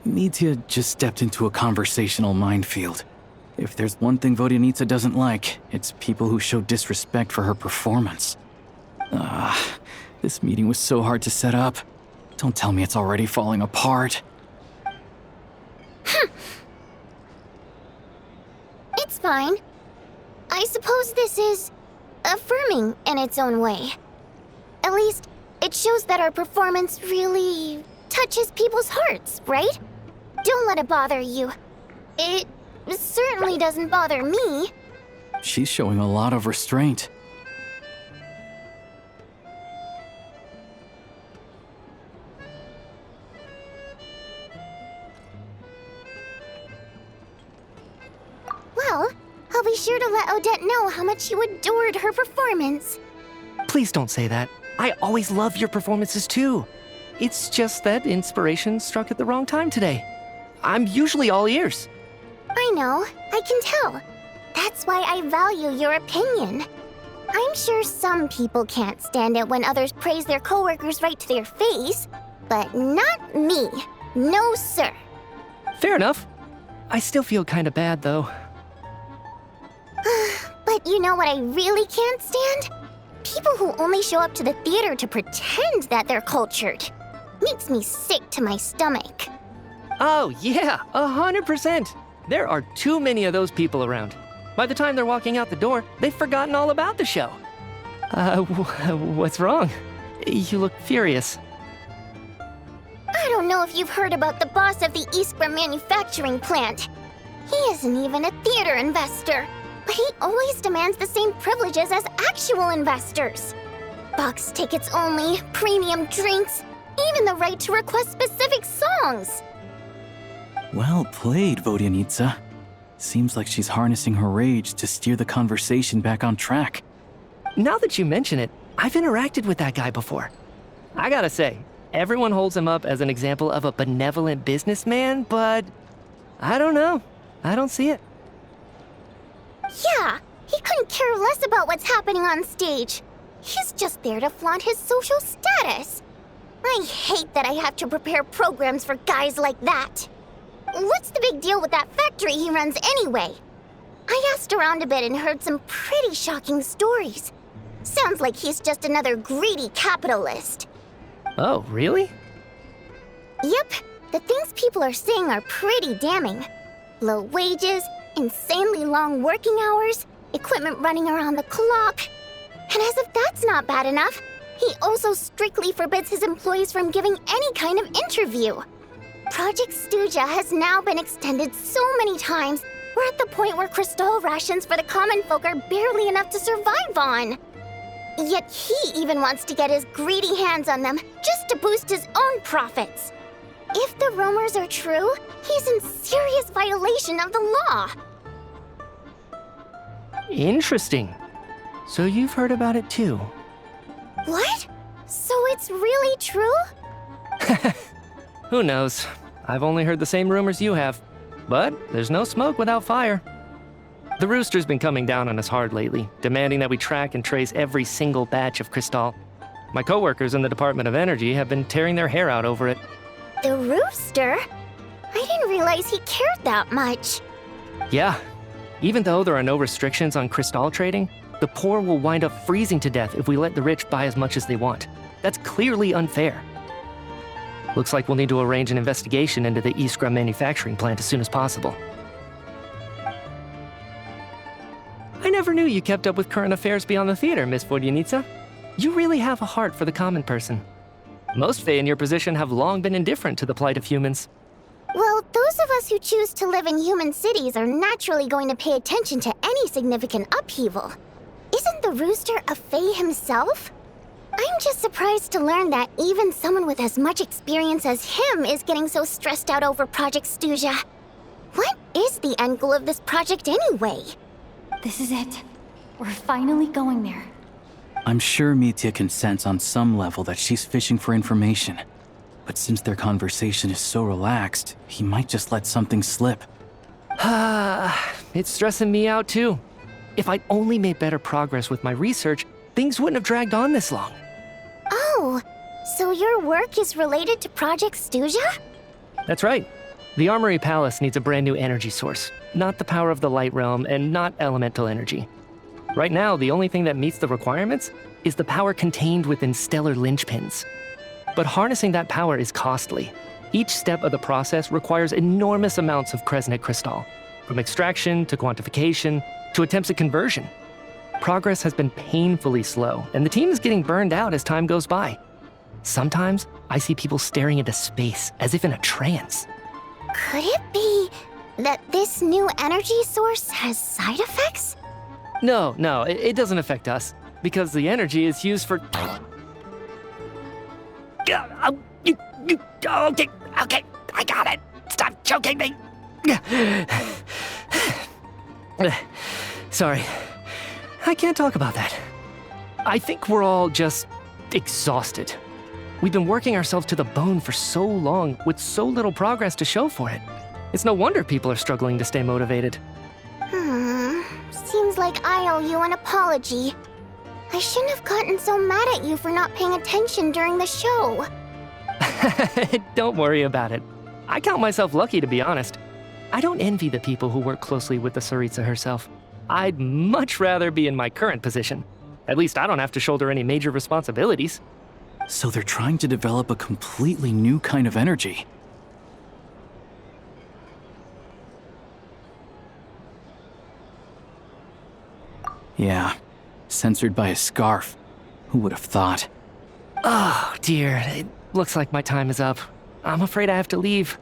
Mitya just stepped into a conversational minefield. If there's one thing Vodyanitsa doesn't like, it's people who show disrespect for her performance. This meeting was so hard to set up. Don't tell me it's already falling apart. It's fine. I suppose this is affirming in its own way. At least, it shows that our performance really touches people's hearts, right? Don't let it bother you. It certainly doesn't bother me. She's showing a lot of restraint. Well, I'll be sure to let Odette know how much you adored her performance. Please don't say that. I always love your performances too. It's just that inspiration struck at the wrong time today. I'm usually all ears. I know, I can tell. That's why I value your opinion. I'm sure some people can't stand it when others praise their coworkers right to their face, but not me. No, sir. Fair enough. I still feel kinda bad though. But you know what I really can't stand? People who only show up to the theater to pretend that they're cultured. Makes me sick to my stomach. Oh yeah, 100%. There are too many of those people around. By the time they're walking out the door, they've forgotten all about the show. What's wrong? You look furious. I don't know if you've heard about the boss of the Iskra manufacturing plant. He isn't even a theater investor, but he always demands the same privileges as actual investors. Box tickets only, premium drinks, even the right to request specific songs. Well played, Vodyanitsa. Seems like she's harnessing her rage to steer the conversation back on track. Now that you mention it, I've interacted with that guy before. I gotta say, everyone holds him up as an example of a benevolent businessman, but I don't know. I don't see it. Yeah, he couldn't care less about what's happening on stage. He's just there to flaunt his social status. I hate that I have to prepare programs for guys like that. What's the big deal with that factory he runs anyway? I asked around a bit and heard some pretty shocking stories. Sounds like he's just another greedy capitalist. Oh, really? Yep, the things people are saying are pretty damning. Low wages, insanely long working hours, equipment running around the clock. And as if that's not bad enough, he also strictly forbids his employees from giving any kind of interview. Project Stuja has now been extended so many times, we're at the point where crystal rations for the common folk are barely enough to survive on. Yet he even wants to get his greedy hands on them just to boost his own profits. If the rumors are true, he's in serious violation of the law. Interesting. So you've heard about it too? What? So it's really true? Who knows? I've only heard the same rumors you have. But there's no smoke without fire. The Rooster's been coming down on us hard lately, demanding that we track and trace every single batch of Crystal. My coworkers in the Department of Energy have been tearing their hair out over it. The Rooster? I didn't realize he cared that much. Yeah. Even though there are no restrictions on Crystal trading, the poor will wind up freezing to death if we let the rich buy as much as they want. That's clearly unfair. Looks like we'll need to arrange an investigation into the Iskra manufacturing plant as soon as possible. I never knew you kept up with current affairs beyond the theater, Miss Vodyanitsa. You really have a heart for the common person. Most Fae in your position have long been indifferent to the plight of humans. Well, those of us who choose to live in human cities are naturally going to pay attention to any significant upheaval. Isn't the Rooster a Fae himself? I'm just surprised to learn that even someone with as much experience as him is getting so stressed out over Project Stuja. What is the end goal of this project anyway? This is it. We're finally going there. I'm sure Mitya can sense on some level that she's fishing for information. But since their conversation is so relaxed, he might just let something slip. It's stressing me out too. If I'd only made better progress with my research, things wouldn't have dragged on this long. Oh, so your work is related to Project Stuja? That's right. The Armory Palace needs a brand new energy source, not the power of the Light Realm and not elemental energy. Right now, the only thing that meets the requirements is the power contained within stellar linchpins. But harnessing that power is costly. Each step of the process requires enormous amounts of Kresnik crystal, from extraction to quantification to attempts at conversion. Progress has been painfully slow, and the team is getting burned out as time goes by. Sometimes, I see people staring into space as if in a trance. Could it be that this new energy source has side effects? No, it doesn't affect us, because the energy is used for... Okay, I got it. Stop choking me. Sorry, I can't talk about that. I think we're all just exhausted. We've been working ourselves to the bone for so long with so little progress to show for it. It's no wonder people are struggling to stay motivated. Seems like I owe you an apology. I shouldn't have gotten so mad at you for not paying attention during the show. Don't worry about it. I count myself lucky, to be honest. I don't envy the people who work closely with the Tsaritsa herself. I'd much rather be in my current position. At least I don't have to shoulder any major responsibilities. So they're trying to develop a completely new kind of energy. Yeah, censored by a scarf. Who would have thought? Oh, dear. It looks like my time is up. I'm afraid I have to leave.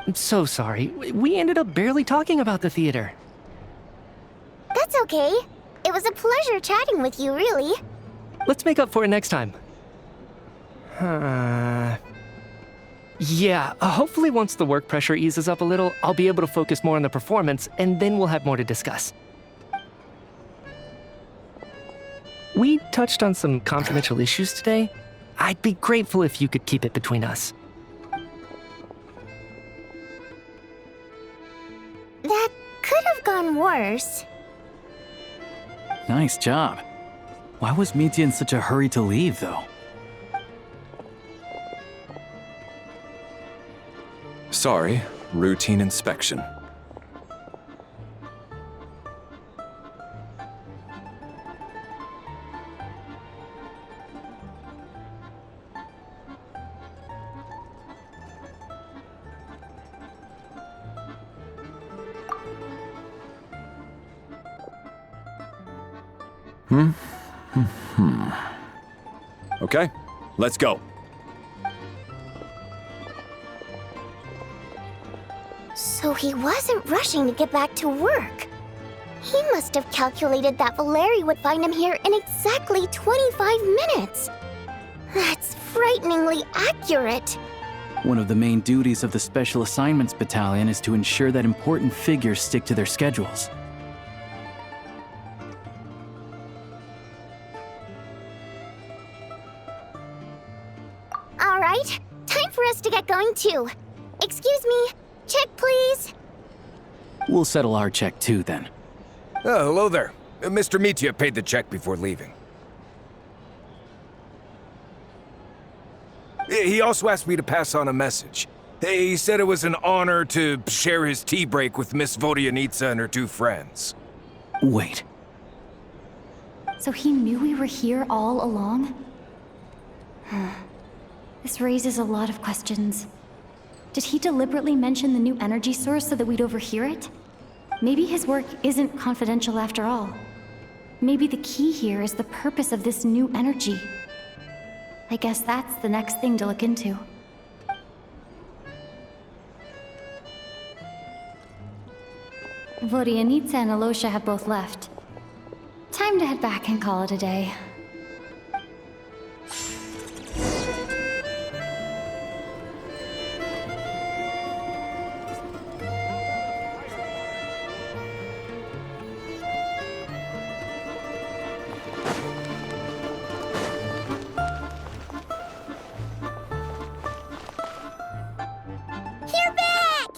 I'm so sorry. We ended up barely talking about the theater. That's okay. It was a pleasure chatting with you, really. Let's make up for it next time. Yeah, hopefully once the work pressure eases up a little, I'll be able to focus more on the performance, and then we'll have more to discuss. We touched on some confidential issues today. I'd be grateful if you could keep it between us. That could have gone worse. Nice job. Why was Mitya in such a hurry to leave, though? Sorry, routine inspection. Okay, let's go. So he wasn't rushing to get back to work. He must have calculated that Valeri would find him here in exactly 25 minutes. That's frighteningly accurate. One of the main duties of the Special Assignments Battalion is to ensure that important figures stick to their schedules. All right, time for us to get going too. Excuse me, check please. We'll settle our check too, then. Oh, hello there. Mr. Mitya paid the check before leaving. He also asked me to pass on a message. He said it was an honor to share his tea break with Miss Vodyanitsa and her two friends. Wait. So he knew we were here all along? This raises a lot of questions. Did he deliberately mention the new energy source so that we'd overhear it? Maybe his work isn't confidential after all. Maybe the key here is the purpose of this new energy. I guess that's the next thing to look into. Vodyanitsa and Alosha have both left. Time to head back and call it a day. You're back!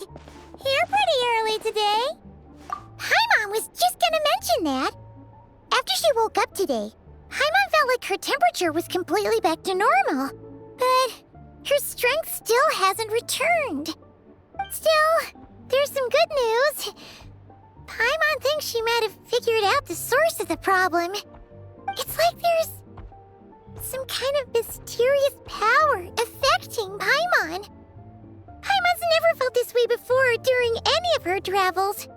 Here pretty early today. Paimon was just gonna mention that. After she woke up today, Paimon felt like her temperature was completely back to normal. But her strength still hasn't returned. Still, there's some good news. Paimon thinks she might have figured out the source of the problem. It's like there's some kind of mysterious power affecting Paimon. Paimon's never felt this way before during any of her travels.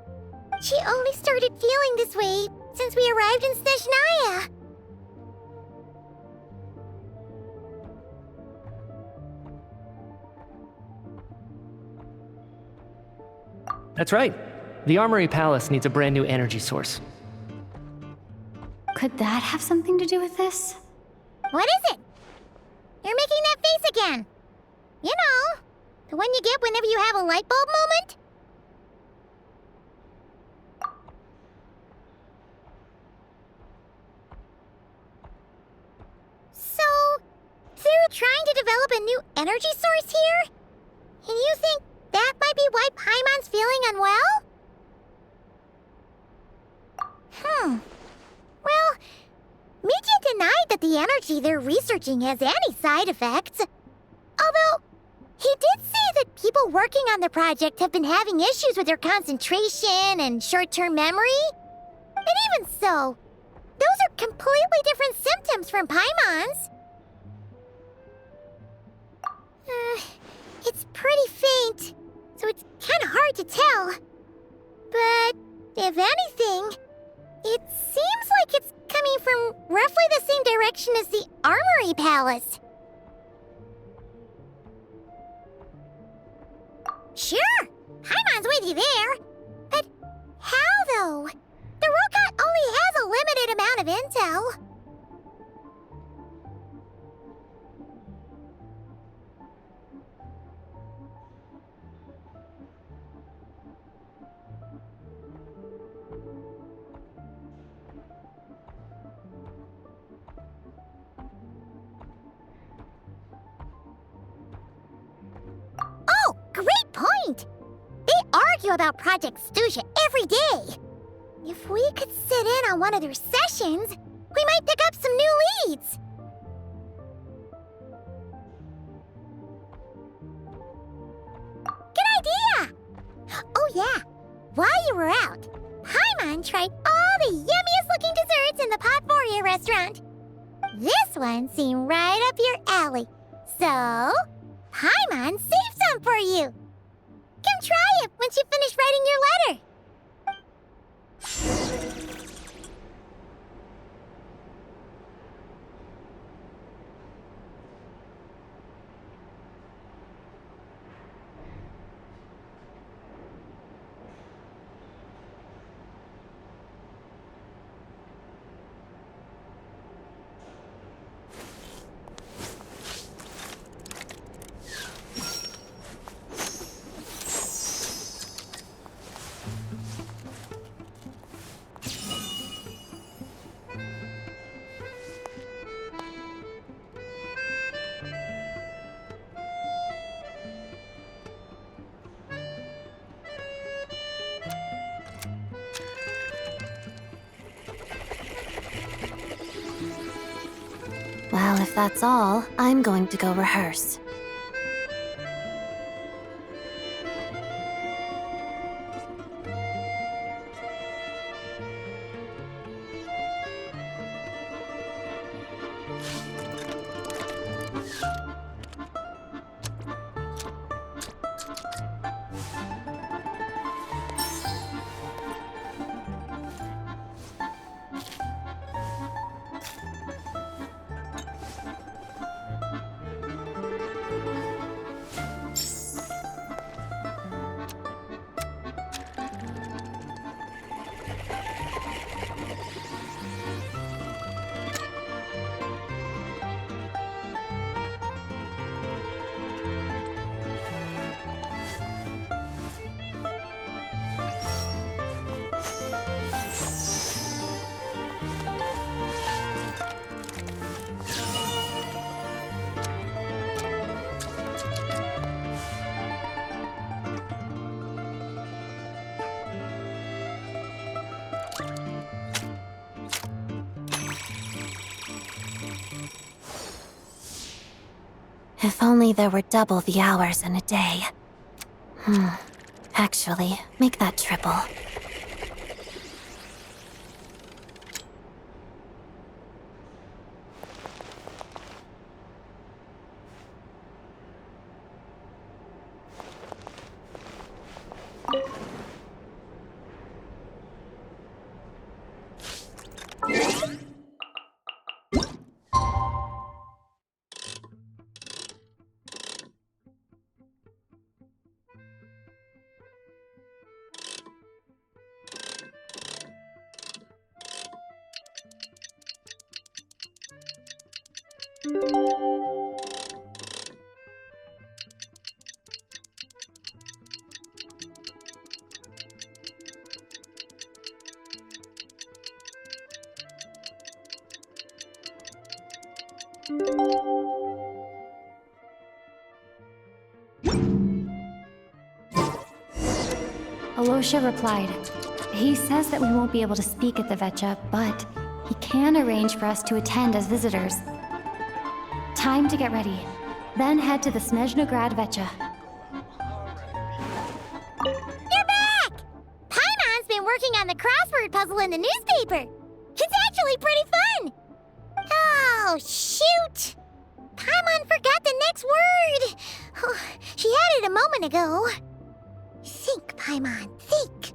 She only started feeling this way since we arrived in Snezhnaya. That's right. The Armory Palace needs a brand new energy source. Could that have something to do with this? What is it? You're making that face again. You know, the one you get whenever you have a light bulb moment? So, they're trying to develop a new energy source here? And you think that might be why Paimon's feeling unwell? Well, Mitya denied that the energy they're researching has any side effects. Although, he did say that people working on the project have been having issues with their concentration and short-term memory. And even so, those are completely different symptoms from Paimon's. It's pretty faint, so it's kind of hard to tell. But if anything, it seems like it's coming from roughly the same direction as the Armory Palace. Sure, Paimon's with you there. But how, though? The Rokat only has a limited amount of intel. Oh, great point! They argue about Project Stusha every day. If we could sit in on one of their sessions, we might pick up some new leads. Good idea! Oh yeah, while you were out, Paimon tried all the yummiest looking desserts in the Potvoria restaurant. This one seemed right up your alley. So, Paimon saved some for you. Come try it once you finish writing your letter. Well, if that's all, I'm going to go rehearse. If only there were double the hours in a day. Actually, make that triple. Alosha replied. He says that we won't be able to speak at the Vetcha, but he can arrange for us to attend as visitors. Time to get ready. Then head to the Snezhnograd Vetcha. You're back! Paimon's been working on the crossword puzzle in the newspaper. It's actually pretty fun. Oh, shoot! Paimon forgot the next word. Oh, she had it a moment ago. Think, Paimon, think.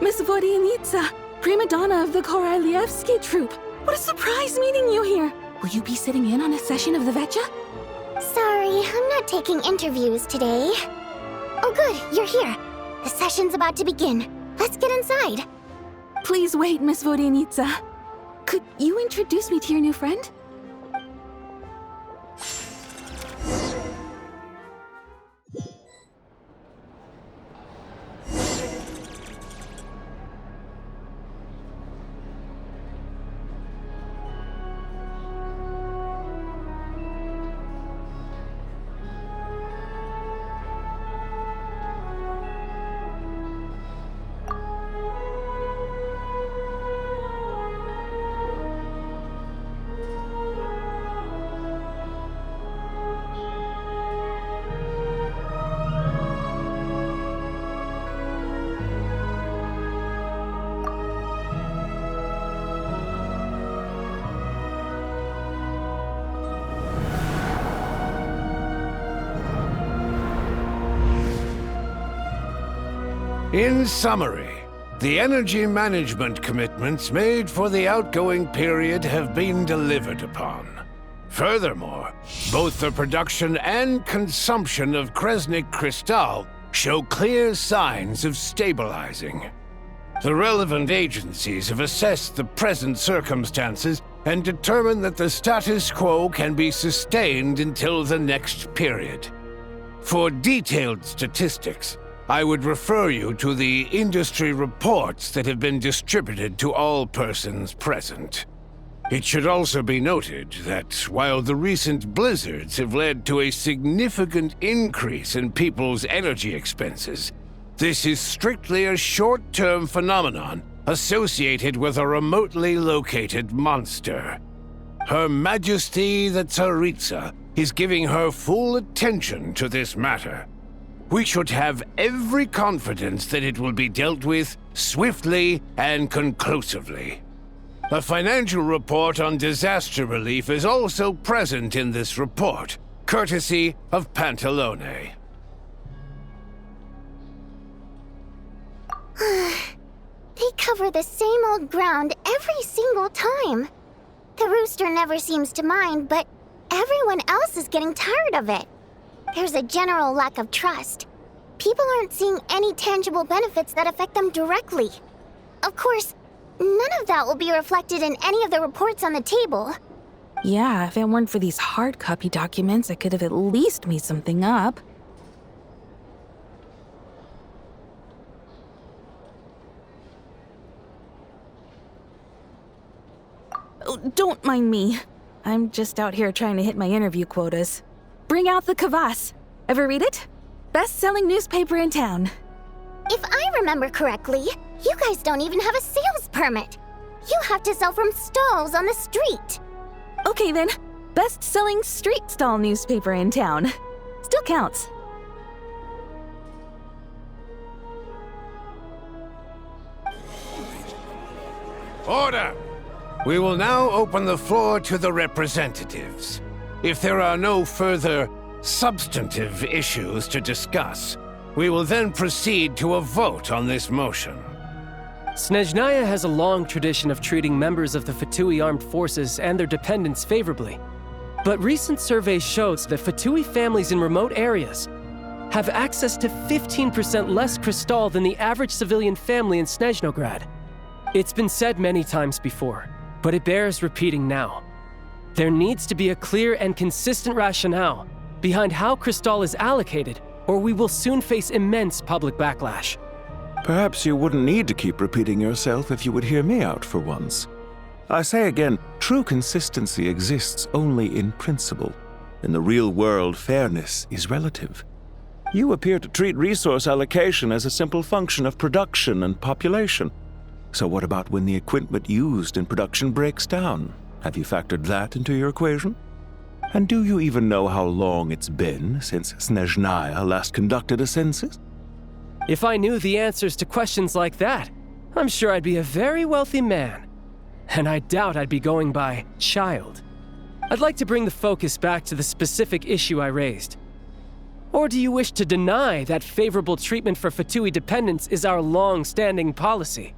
Miss Vodyanitsa, prima donna of the Korolievsky troupe. What a surprise meeting you here. Will you be sitting in on a session of the Vetcha? Sorry, I'm not taking interviews today. Oh good, you're here. The session's about to begin. Let's get inside. Please wait, Miss Vodyanitsa. Could you introduce me to your new friend? In summary, the energy management commitments made for the outgoing period have been delivered upon. Furthermore, both the production and consumption of Kresnik Crystal show clear signs of stabilizing. The relevant agencies have assessed the present circumstances and determined that the status quo can be sustained until the next period. For detailed statistics, I would refer you to the industry reports that have been distributed to all persons present. It should also be noted that while the recent blizzards have led to a significant increase in people's energy expenses, this is strictly a short-term phenomenon associated with a remotely located monster. Her Majesty the Tsaritsa is giving her full attention to this matter. We should have every confidence that it will be dealt with swiftly and conclusively. A financial report on disaster relief is also present in this report, courtesy of Pantalone. They cover the same old ground every single time. The rooster never seems to mind, but everyone else is getting tired of it. There's a general lack of trust. People aren't seeing any tangible benefits that affect them directly. Of course, none of that will be reflected in any of the reports on the table. Yeah, if it weren't for these hard copy documents, I could have at least made something up. Oh, don't mind me. I'm just out here trying to hit my interview quotas. Bring out the kvass. Ever read it? Best-selling newspaper in town. If I remember correctly, you guys don't even have a sales permit. You have to sell from stalls on the street. Okay then, best-selling street stall newspaper in town. Still counts. Order! We will now open the floor to the representatives. If there are no further substantive issues to discuss, we will then proceed to a vote on this motion. Snezhnaya has a long tradition of treating members of the Fatui armed forces and their dependents favorably. But recent surveys shows that Fatui families in remote areas have access to 15% less crystal than the average civilian family in Snezhnograd. It's been said many times before, but it bears repeating now. There needs to be a clear and consistent rationale behind how crystal is allocated, or we will soon face immense public backlash. Perhaps you wouldn't need to keep repeating yourself if you would hear me out for once. I say again, true consistency exists only in principle. In the real world, fairness is relative. You appear to treat resource allocation as a simple function of production and population. So what about when the equipment used in production breaks down? Have you factored that into your equation? And do you even know how long it's been since Snezhnaya last conducted a census? If I knew the answers to questions like that, I'm sure I'd be a very wealthy man. And I doubt I'd be going by child. I'd like to bring the focus back to the specific issue I raised. Or do you wish to deny that favorable treatment for Fatui dependents is our long-standing policy?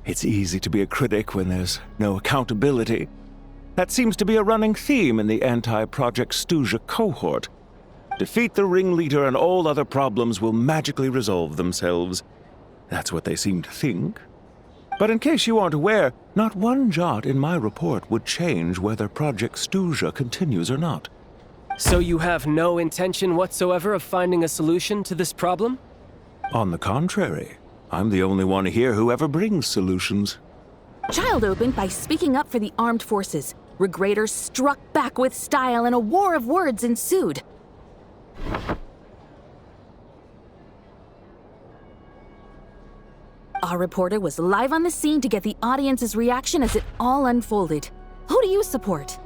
It's easy to be a critic when there's no accountability. That seems to be a running theme in the anti-Project Stuja cohort. Defeat the ringleader and all other problems will magically resolve themselves. That's what they seem to think. But in case you aren't aware, not one jot in my report would change whether Project Stuja continues or not. So you have no intention whatsoever of finding a solution to this problem? On the contrary, I'm the only one here who ever brings solutions. Child opened by speaking up for the armed forces. Regraders struck back with style and a war of words ensued. Our reporter was live on the scene to get the audience's reaction as it all unfolded. Who do you support?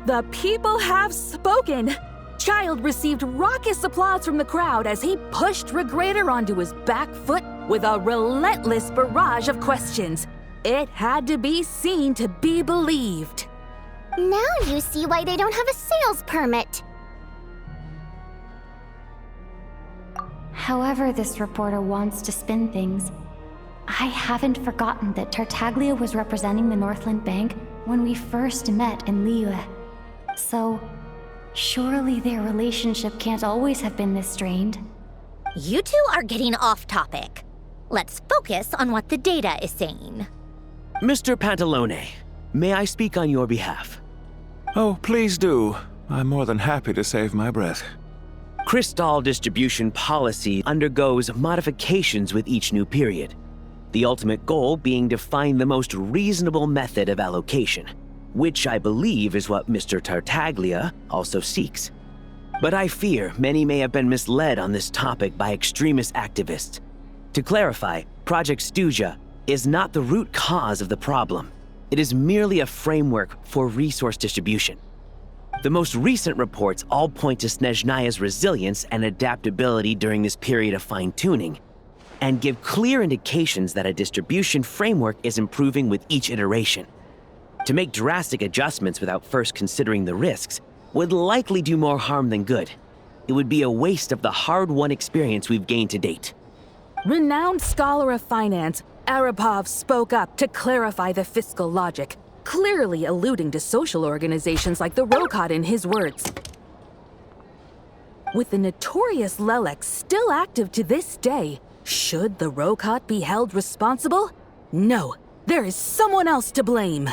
The people have spoken! Child received raucous applause from the crowd as he pushed Regrator onto his back foot with a relentless barrage of questions. It had to be seen to be believed. Now you see why they don't have a sales permit. However this reporter wants to spin things, I haven't forgotten that Tartaglia was representing the Northland Bank when we first met in Liyue. So, surely their relationship can't always have been this strained. You two are getting off topic. Let's focus on what the data is saying. Mr. Pantalone, may I speak on your behalf? Oh, please do. I'm more than happy to save my breath. Crystal distribution policy undergoes modifications with each new period. The ultimate goal being to find the most reasonable method of allocation, which I believe is what Mr. Tartaglia also seeks. But I fear many may have been misled on this topic by extremist activists. To clarify, Project Stuja is not the root cause of the problem. It is merely a framework for resource distribution. The most recent reports all point to Snezhnaya's resilience and adaptability during this period of fine-tuning, and give clear indications that a distribution framework is improving with each iteration. To make drastic adjustments without first considering the risks would likely do more harm than good. It would be a waste of the hard-won experience we've gained to date. Renowned scholar of finance, Arapov spoke up to clarify the fiscal logic, clearly alluding to social organizations like the Rokot in his words. With the notorious Lelex still active to this day, should the Rokot be held responsible? No, there is someone else to blame.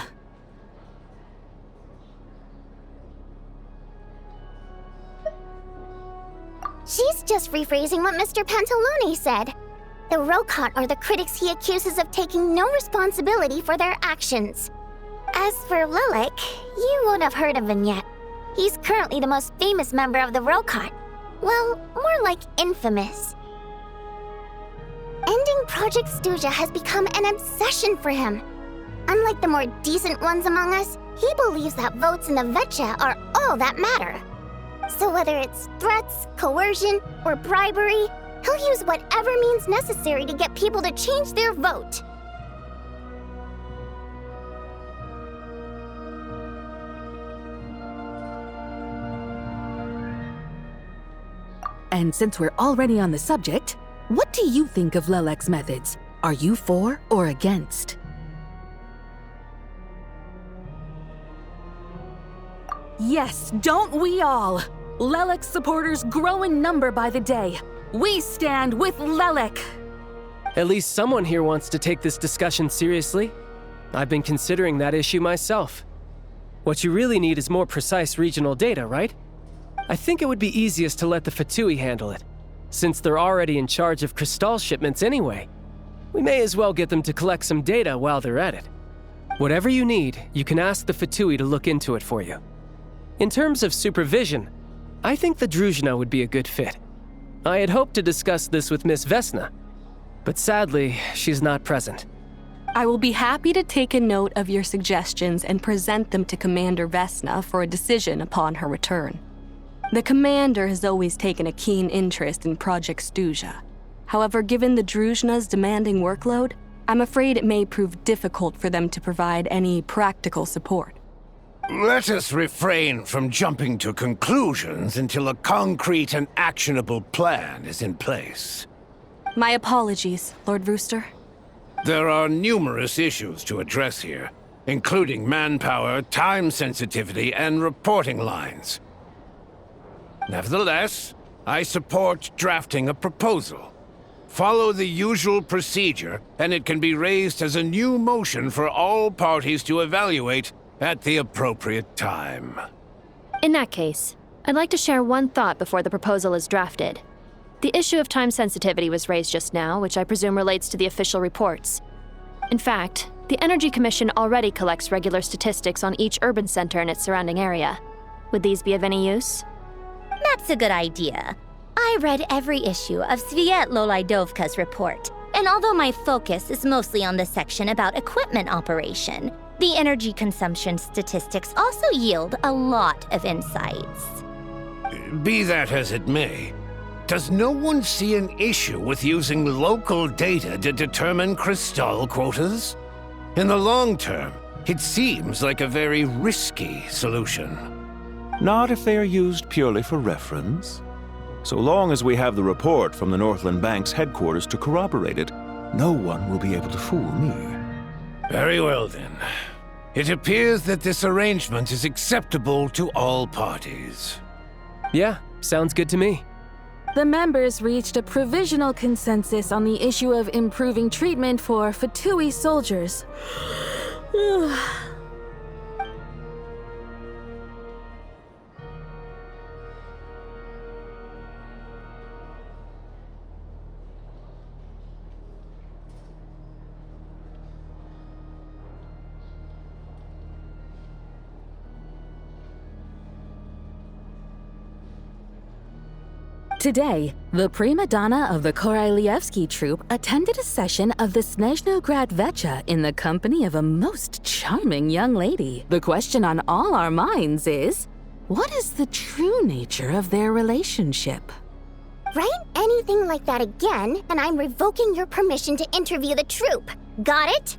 She's just rephrasing what Mr. Pantalone said. The Rokot are the critics he accuses of taking no responsibility for their actions. As for Lilik, you won't have heard of him yet. He's currently the most famous member of the Rokot. Well, more like infamous. Ending Project Stuja has become an obsession for him. Unlike the more decent ones among us, he believes that votes in the Vetcha are all that matter. So whether it's threats, coercion, or bribery, he'll use whatever means necessary to get people to change their vote. And since we're already on the subject, what do you think of Lelek's methods? Are you for or against? Yes, don't we all? Lelek's supporters grow in number by the day. We stand with Lelek! At least someone here wants to take this discussion seriously. I've been considering that issue myself. What you really need is more precise regional data, right? I think it would be easiest to let the Fatui handle it, since they're already in charge of Crystal shipments anyway. We may as well get them to collect some data while they're at it. Whatever you need, you can ask the Fatui to look into it for you. In terms of supervision, I think the Druzhna would be a good fit. I had hoped to discuss this with Miss Vesna, but sadly, she's not present. I will be happy to take a note of your suggestions and present them to Commander Vesna for a decision upon her return. The Commander has always taken a keen interest in Project Stuja. However, given the Druzhna's demanding workload, I'm afraid it may prove difficult for them to provide any practical support. Let us refrain from jumping to conclusions until a concrete and actionable plan is in place. My apologies, Lord Rooster. There are numerous issues to address here, including manpower, time sensitivity, and reporting lines. Nevertheless, I support drafting a proposal. Follow the usual procedure, and it can be raised as a new motion for all parties to evaluate at the appropriate time. In that case, I'd like to share one thought before the proposal is drafted. The issue of time sensitivity was raised just now, which I presume relates to the official reports. In fact, the Energy Commission already collects regular statistics on each urban center and its surrounding area. Would these be of any use? That's a good idea. I read every issue of Sviet-Lolaidovka's report, and although my focus is mostly on the section about equipment operation, The energy consumption statistics also yield a lot of insights. Be that as it may, does no one see an issue with using local data to determine crystal quotas? In the long term, it seems like a very risky solution. Not if they are used purely for reference. So long as we have the report from the Northland Bank's headquarters to corroborate it, no one will be able to fool me. Very well then. It appears that this arrangement is acceptable to all parties. Yeah, sounds good to me. The members reached a provisional consensus on the issue of improving treatment for Fatui soldiers. Today, the prima donna of the Korailievsky troupe attended a session of the Snezhnograd Vecha in the company of a most charming young lady. The question on all our minds is, what is the true nature of their relationship? Write anything like that again, and I'm revoking your permission to interview the troupe. Got it?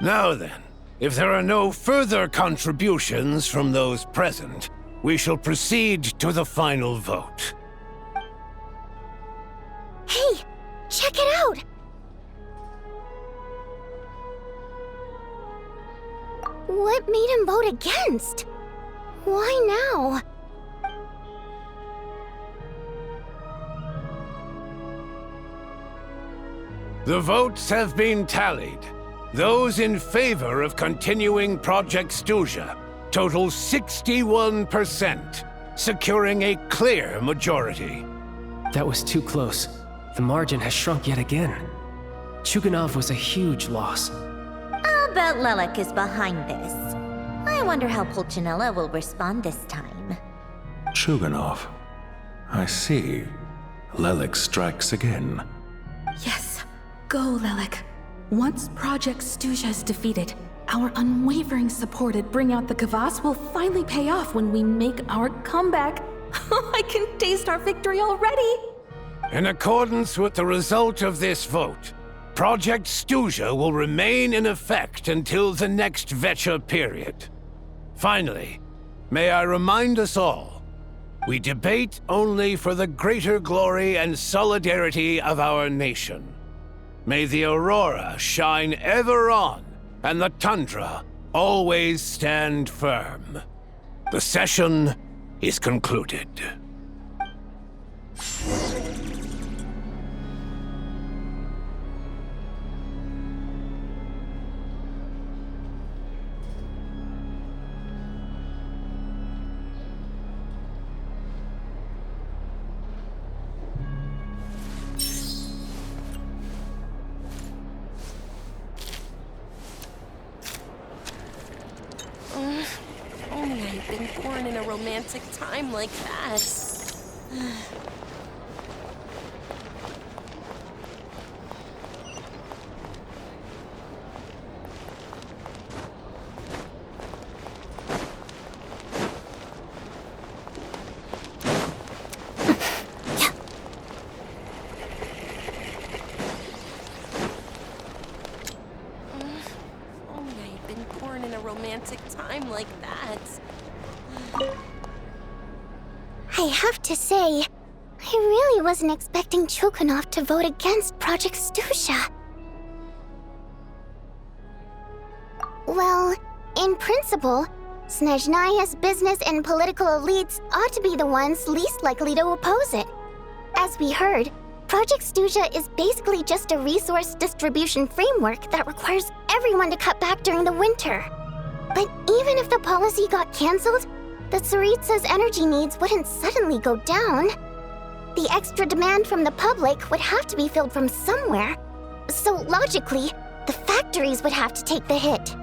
Now then, if there are no further contributions from those present, we shall proceed to the final vote. Hey, check it out! What made him vote against? Why now? The votes have been tallied. Those in favor of continuing Project Stuja total 61%, securing a clear majority. That was too close. The margin has shrunk yet again. Chuganov was a huge loss. I'll bet Lelek is behind this. I wonder how Pulcinella will respond this time. Chuganov. I see. Lelek strikes again. Yes, go Lelek. Once Project Stuja is defeated, our unwavering support at Bring Out the Kvass will finally pay off when we make our comeback. I can taste our victory already! In accordance with the result of this vote, Project Stuja will remain in effect until the next Vecha period. Finally, may I remind us all, we debate only for the greater glory and solidarity of our nation. May the aurora shine ever on, and the tundra always stand firm. The session is concluded. Only I had been born in a romantic time like that. Only I had been born in a romantic time like that. I have to say, I really wasn't expecting Chuganov to vote against Project Stuja. Well, in principle, Snezhnaya's business and political elites ought to be the ones least likely to oppose it. As we heard, Project Stuja is basically just a resource distribution framework that requires everyone to cut back during the winter. But even if the policy got cancelled, the Tsaritsa's energy needs wouldn't suddenly go down. The extra demand from the public would have to be filled from somewhere. So logically, the factories would have to take the hit.